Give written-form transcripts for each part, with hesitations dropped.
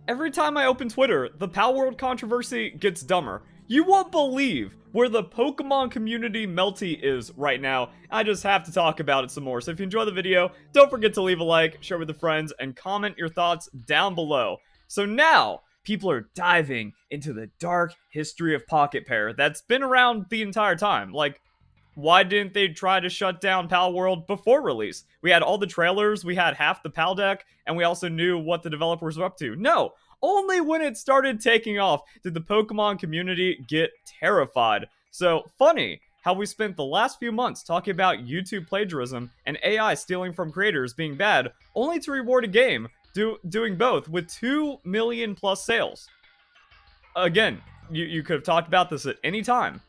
Every time I open Twitter, the Palworld controversy gets dumber. You won't believe where the Pokemon community melty is right now. I just have to talk about it some more. So if you enjoy the video, don't forget to leave a like, share with your friends, and comment your thoughts down below. So now, people are diving into the dark history of Pocket Pair that's been around the entire time. Like, why didn't they try to shut down Palworld before release? We had all the trailers, we had half the Pal deck, and we also knew what the developers were up to. No, only when it started taking off did the Pokemon community get terrified. So, funny how we spent the last few months talking about YouTube plagiarism and AI stealing from creators being bad, only to reward a game doing both with 2 million plus sales. Again, you could have talked about this at any time.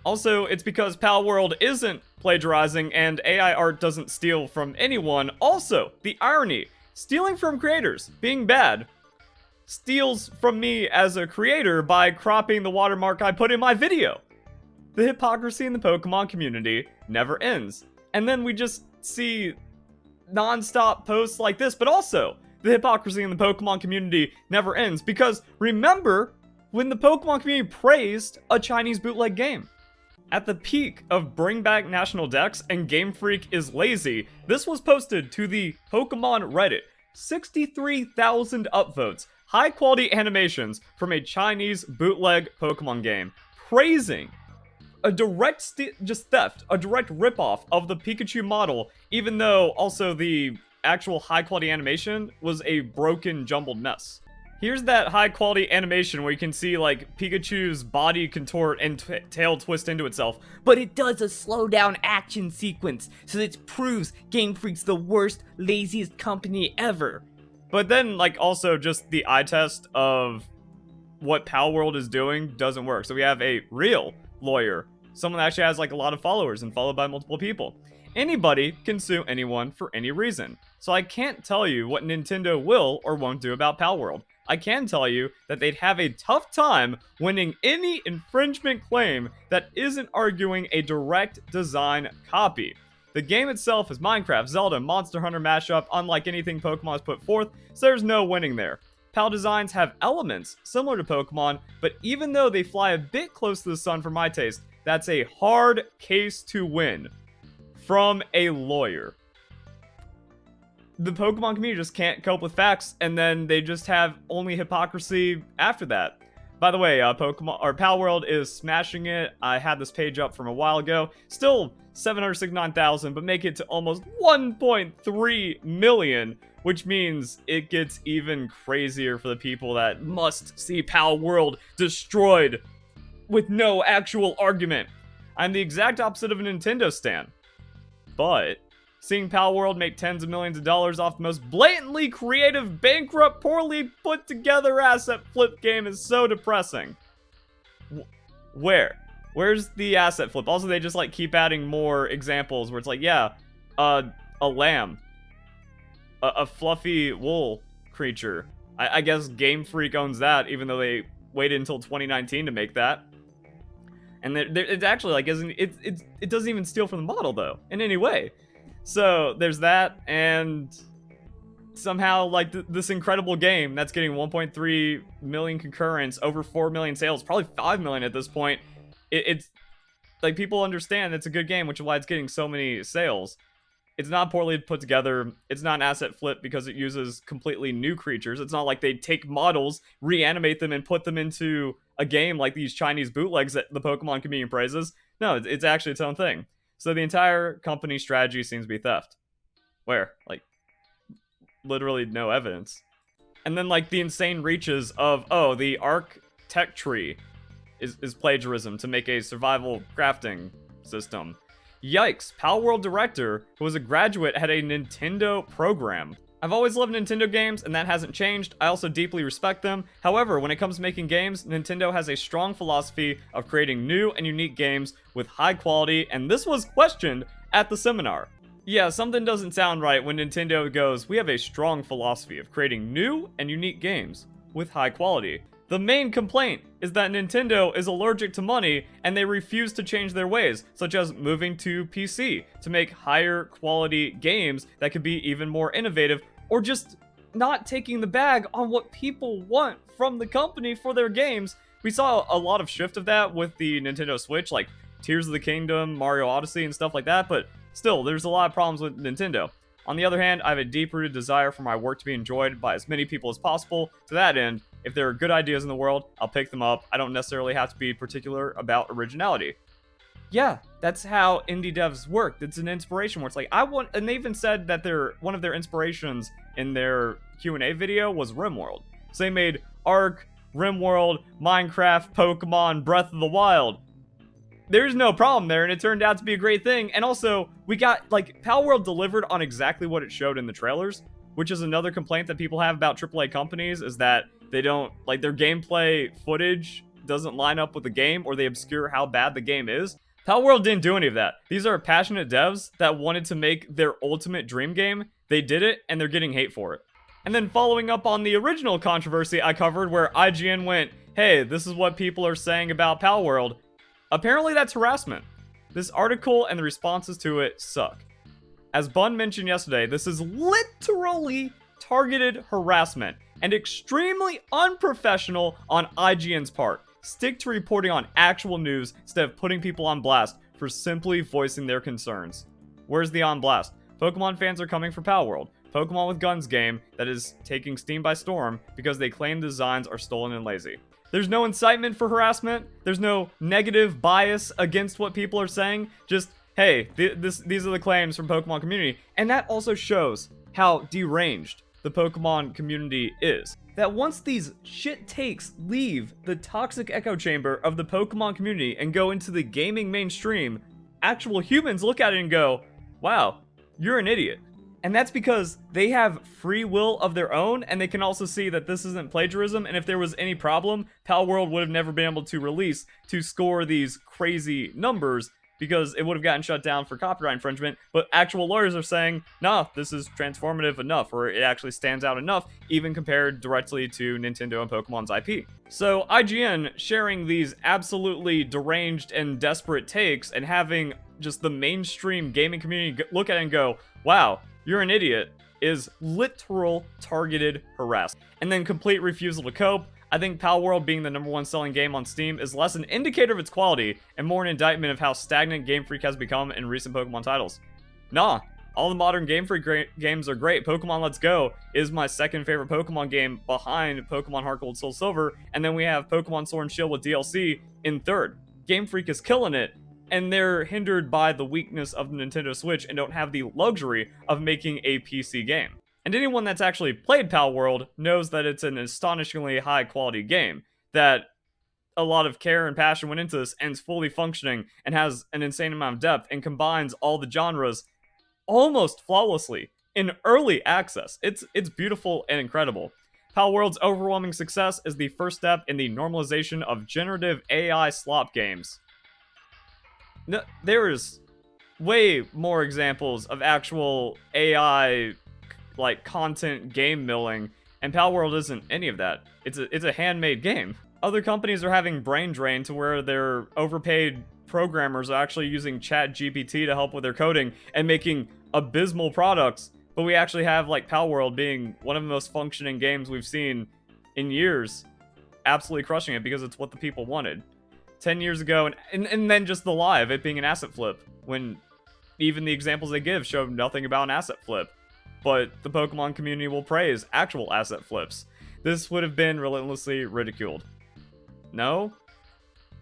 Also, it's because Palworld isn't plagiarizing and AI art doesn't steal from anyone. Also, the irony, stealing from creators, being bad, steals from me as a creator by cropping the watermark I put in my video. The hypocrisy in the Pokemon community never ends. And then we just see non-stop posts like this, but also, the hypocrisy in the Pokemon community never ends because remember when the Pokemon community praised a Chinese bootleg game? At the peak of Bring Back National Dex and Game Freak is lazy, this was posted to the Pokemon Reddit. 63,000 upvotes, high quality animations from a Chinese bootleg Pokemon game, praising a direct theft, a direct ripoff of the Pikachu model, even though also the actual high quality animation was a broken, jumbled mess. Here's that high quality animation where you can see like Pikachu's body contort and tail twist into itself. But it does a slow down action sequence, so it proves Game Freak's the worst, laziest company ever. But then like also just the eye test of what Palworld is doing doesn't work. So we have a real lawyer, someone that actually has like a lot of followers and followed by multiple people. Anybody can sue anyone for any reason. So I can't tell you what Nintendo will or won't do about Palworld. I can tell you that they'd have a tough time winning any infringement claim that isn't arguing a direct design copy. The game itself is Minecraft, Zelda, Monster Hunter mashup, unlike anything Pokemon has put forth, so there's no winning there. Pal designs have elements similar to Pokemon, but even though they fly a bit close to the sun for my taste, that's a hard case to win from a lawyer. The Pokemon community just can't cope with facts, and then they just have only hypocrisy after that. By the way, Palworld is smashing it. I had this page up from a while ago. Still 769,000, but make it to almost 1.3 million, which means it gets even crazier for the people that must see Palworld destroyed with no actual argument. I'm the exact opposite of a Nintendo stan, but seeing Palworld make tens of millions of dollars off the most blatantly creative, bankrupt, poorly put together asset flip game is so depressing. Where's the asset flip? Also, they just like keep adding more examples where it's like, yeah, a lamb, a fluffy wool creature. I guess Game Freak owns that, even though they waited until 2019 to make that. And it's actually like it doesn't even steal from the model though in any way. So there's that, and somehow like this incredible game that's getting 1.3 million concurrents, over 4 million sales, probably 5 million at this point. It's like people understand it's a good game, which is why it's getting so many sales. It's not poorly put together. It's not an asset flip because it uses completely new creatures. It's not like they take models, reanimate them, and put them into a game like these Chinese bootlegs that the Pokemon community praises. No, it's actually its own thing. So the entire company strategy seems to be theft. Where? Like, literally no evidence. And then, like, the insane reaches of, oh, the Arc Tech Tree is plagiarism to make a survival crafting system. Yikes, Palworld director, who was a graduate, had a Nintendo program. I've always loved Nintendo games, and that hasn't changed. I also deeply respect them. However, when it comes to making games, Nintendo has a strong philosophy of creating new and unique games with high quality, and this was questioned at the seminar. Yeah, something doesn't sound right when Nintendo goes, we have a strong philosophy of creating new and unique games with high quality. The main complaint is that Nintendo is allergic to money and they refuse to change their ways, such as moving to PC to make higher quality games that could be even more innovative, or just not taking the bag on what people want from the company for their games. We saw a lot of shift of that with the Nintendo Switch, like Tears of the Kingdom, Mario Odyssey, and stuff like that, but still, there's a lot of problems with Nintendo. On the other hand, I have a deep-rooted desire for my work to be enjoyed by as many people as possible. To that end, if there are good ideas in the world, I'll pick them up. I don't necessarily have to be particular about originality. Yeah, that's how indie devs work. It's an inspiration where it's like, and they even said that one of their inspirations in their Q&A video was RimWorld. So they made Ark, RimWorld, Minecraft, Pokemon, Breath of the Wild. There's no problem there, and it turned out to be a great thing. And also, we got, like, Palworld delivered on exactly what it showed in the trailers, which is another complaint that people have about AAA companies, is that they don't, like, their gameplay footage doesn't line up with the game, or they obscure how bad the game is. Palworld didn't do any of that. These are passionate devs that wanted to make their ultimate dream game. They did it, and they're getting hate for it. And then following up on the original controversy I covered where IGN went, hey, this is what people are saying about Palworld. Apparently that's harassment. This article and the responses to it suck. As Bun mentioned yesterday, this is literally targeted harassment and extremely unprofessional on IGN's part. Stick to reporting on actual news instead of putting people on blast for simply voicing their concerns. Where's the on blast? Pokemon fans are coming for Palworld. Pokemon with Guns game that is taking Steam by storm because they claim designs are stolen and lazy. There's no incitement for harassment. There's no negative bias against what people are saying. Just, hey, these are the claims from Pokemon community. And that also shows how deranged the Pokemon community is. That once these shit takes leave the toxic echo chamber of the Pokemon community and go into the gaming mainstream, actual humans look at it and go, wow, you're an idiot. And that's because they have free will of their own, and they can also see that this isn't plagiarism, and if there was any problem, Palworld would have never been able to release to score these crazy numbers, because it would have gotten shut down for copyright infringement, but actual lawyers are saying, nah, this is transformative enough, or it actually stands out enough, even compared directly to Nintendo and Pokemon's IP. So IGN sharing these absolutely deranged and desperate takes, and having just the mainstream gaming community look at it and go, wow, you're an idiot, is literal targeted harassment. And then complete refusal to cope. I think Palworld being the #1 selling game on Steam is less an indicator of its quality and more an indictment of how stagnant Game Freak has become in recent Pokemon titles. Nah, all the modern Game Freak games are great. Pokemon Let's Go is my second favorite Pokemon game behind Pokemon Heart Gold Soul Silver, and then we have Pokemon Sword and Shield with DLC in third. Game Freak is killing it, and they're hindered by the weakness of the Nintendo Switch and don't have the luxury of making a PC game. And anyone that's actually played Palworld knows that it's an astonishingly high-quality game, that a lot of care and passion went into this, and it's fully functioning, and has an insane amount of depth, and combines all the genres almost flawlessly in early access. It's beautiful and incredible. Palworld's overwhelming success is the first step in the normalization of generative AI slop games. No, there's way more examples of actual AI, like, content game milling, and Palworld isn't any of that. It's a handmade game. Other companies are having brain drain to where their overpaid programmers are actually using ChatGPT to help with their coding and making abysmal products, but we actually have, like, Palworld being one of the most functioning games we've seen in years, absolutely crushing it because it's what the people wanted. 10 years ago, and then just the lie of it being an asset flip, when even the examples they give show nothing about an asset flip. But the Pokemon community will praise actual asset flips. This would have been relentlessly ridiculed. No?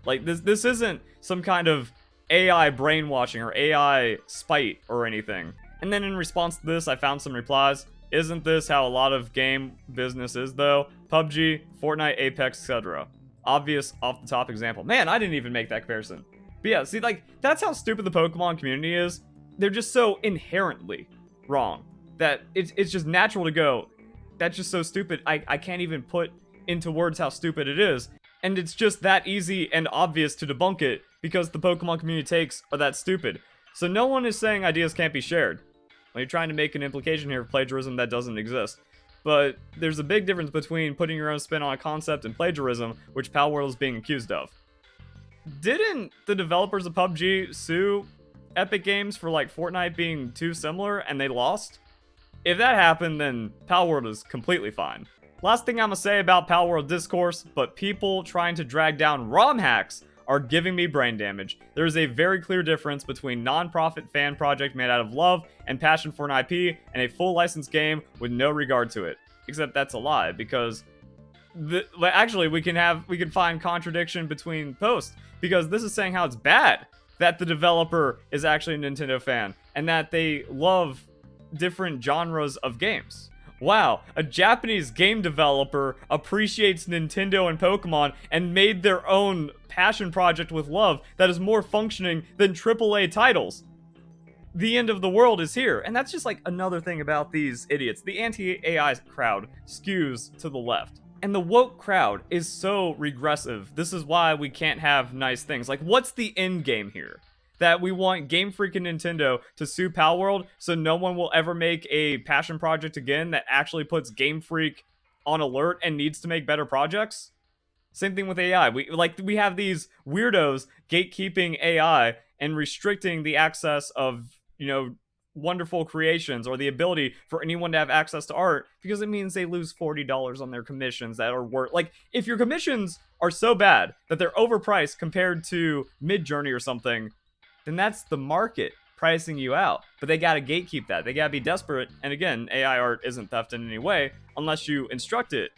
Like, this isn't some kind of AI brainwashing or AI spite or anything. And then in response to this, I found some replies. Isn't this how a lot of game business is, though? PUBG, Fortnite, Apex, etc. Obvious off-the-top example. Man, I didn't even make that comparison. But yeah, see, like, that's how stupid the Pokemon community is. They're just so inherently wrong that it's just natural to go, that's just so stupid, I can't even put into words how stupid it is. And it's just that easy and obvious to debunk it because the Pokemon community takes are that stupid. So no one is saying ideas can't be shared. Well, you're trying to make an implication here of plagiarism that doesn't exist. But there's a big difference between putting your own spin on a concept and plagiarism, which Palworld is being accused of. Didn't the developers of PUBG sue Epic Games for, like, Fortnite being too similar, and they lost? If that happened, then Palworld is completely fine. Last thing I'm gonna say about Palworld discourse, but people trying to drag down ROM hacks are giving me brain damage. There's a very clear difference between non-profit fan project made out of love and passion for an IP and a full licensed game with no regard to it. Except that's a lie, because actually we can find contradiction between posts, because this is saying how it's bad that the developer is actually a Nintendo fan and that they love different genres of games. Wow, a Japanese game developer appreciates Nintendo and Pokemon and made their own passion project with love that is more functioning than AAA titles. The end of the world is here, and that's just like another thing about these idiots. The anti-AI crowd skews to the left. And the woke crowd is so regressive. This is why we can't have nice things. Like, what's the end game here? That we want Game Freak and Nintendo to sue Palworld so no one will ever make a passion project again that actually puts Game Freak on alert and needs to make better projects? Same thing with AI. We have these weirdos gatekeeping AI and restricting the access of, wonderful creations or the ability for anyone to have access to art, because it means they lose $40 on their commissions that are worth, like, if your commissions are so bad that they're overpriced compared to Midjourney or something, then that's the market pricing you out. But they gotta gatekeep that. They gotta be desperate. And again, AI art isn't theft in any way unless you instruct it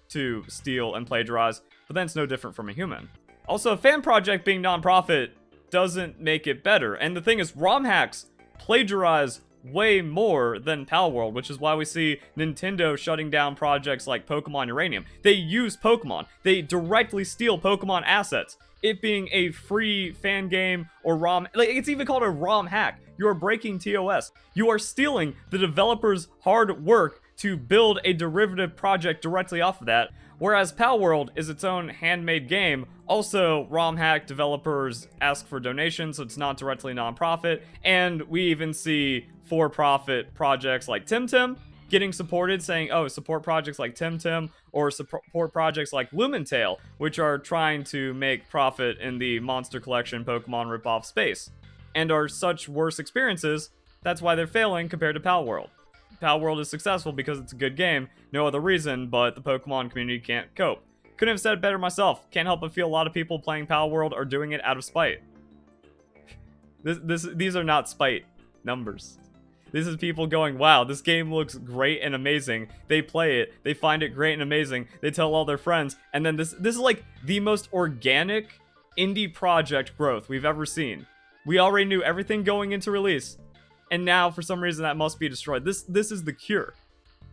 to steal and plagiarize, but then it's no different from a human. Also, a fan project being non-profit doesn't make it better. And the thing is, ROM hacks plagiarize way more than Palworld, which is why we see Nintendo shutting down projects like Pokemon Uranium. They use Pokemon. They directly steal Pokemon assets. It being a free fan game or ROM, like, it's even called a ROM hack. You are breaking TOS. You are stealing the developer's hard work to build a derivative project directly off of that. Whereas Palworld is its own handmade game. Also, ROM hack developers ask for donations, so it's not directly non-profit. And we even see for-profit projects like Temtem getting supported, saying, oh, support projects like Temtem, or support projects like Lumentale, which are trying to make profit in the Monster Collection Pokemon ripoff space, and are such worse experiences. That's why they're failing compared to Palworld. Palworld is successful because it's a good game, no other reason, but the Pokemon community can't cope. Couldn't have said it better myself. Can't help but feel a lot of people playing Palworld are doing it out of spite. These are not spite numbers. This is people going, wow, this game looks great and amazing. They play it, they find it great and amazing, they tell all their friends, and then this is like the most organic indie project growth we've ever seen. We already knew everything going into release, and now for some reason that must be destroyed. This is the cure.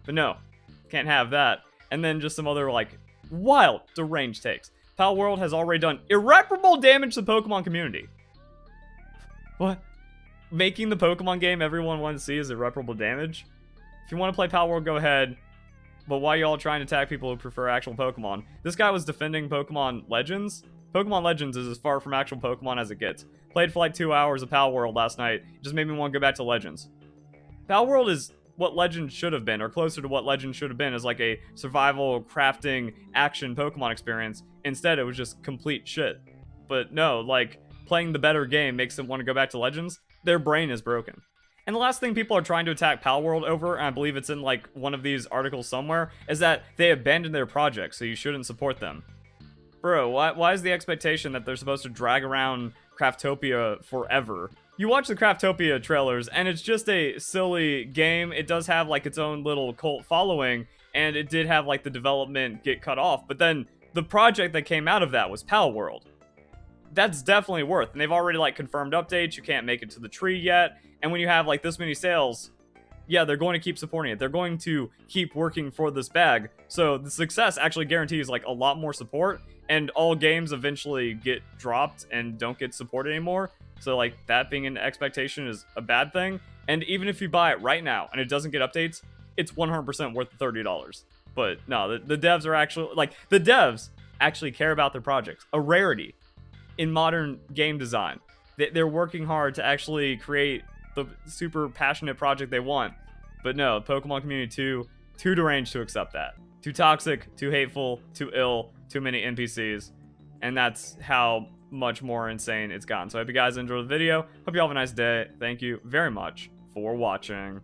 But no, can't have that. And then just some other, like, wild, deranged takes. Palworld has already done irreparable damage to the Pokemon community. What? Making the Pokemon game everyone wanted to see is irreparable damage? If you want to play Palworld, go ahead. But why are y'all trying to attack people who prefer actual Pokemon? This guy was defending Pokemon Legends. Pokemon Legends is as far from actual Pokemon as it gets. Played for like 2 hours of Palworld last night. It just made me want to go back to Legends. Palworld is what Legends should have been, or closer to what Legends should have been, as like a survival, crafting, action Pokemon experience. Instead, it was just complete shit. But no, like, playing the better game makes them want to go back to Legends. Their brain is broken. And the last thing people are trying to attack Palworld over, and I believe it's in like one of these articles somewhere, is that they abandoned their project, so you shouldn't support them. Bro, why is the expectation that they're supposed to drag around Craftopia forever? You watch the Craftopia trailers, and it's just a silly game. It does have like its own little cult following, and it did have like the development get cut off, but then the project that came out of that was Palworld. That's definitely worth, and they've already like confirmed updates. You can't make it to the tree yet, and when you have like this many sales, yeah, they're going to keep supporting it. They're going to keep working for this bag, so the success actually guarantees like a lot more support, and all games eventually get dropped and don't get supported anymore. So like that being an expectation is a bad thing, and even if you buy it right now and it doesn't get updates, it's 100% worth the $30. But no, the devs are actually like, the devs actually care about their projects, a rarity in modern game design. They're working hard to actually create the super passionate project they want. But no, Pokemon community too deranged to accept that. Too toxic, too hateful, too ill, too many NPCs. And that's how much more insane it's gotten. So I hope you guys enjoyed the video. Hope you all have a nice day. Thank you very much for watching.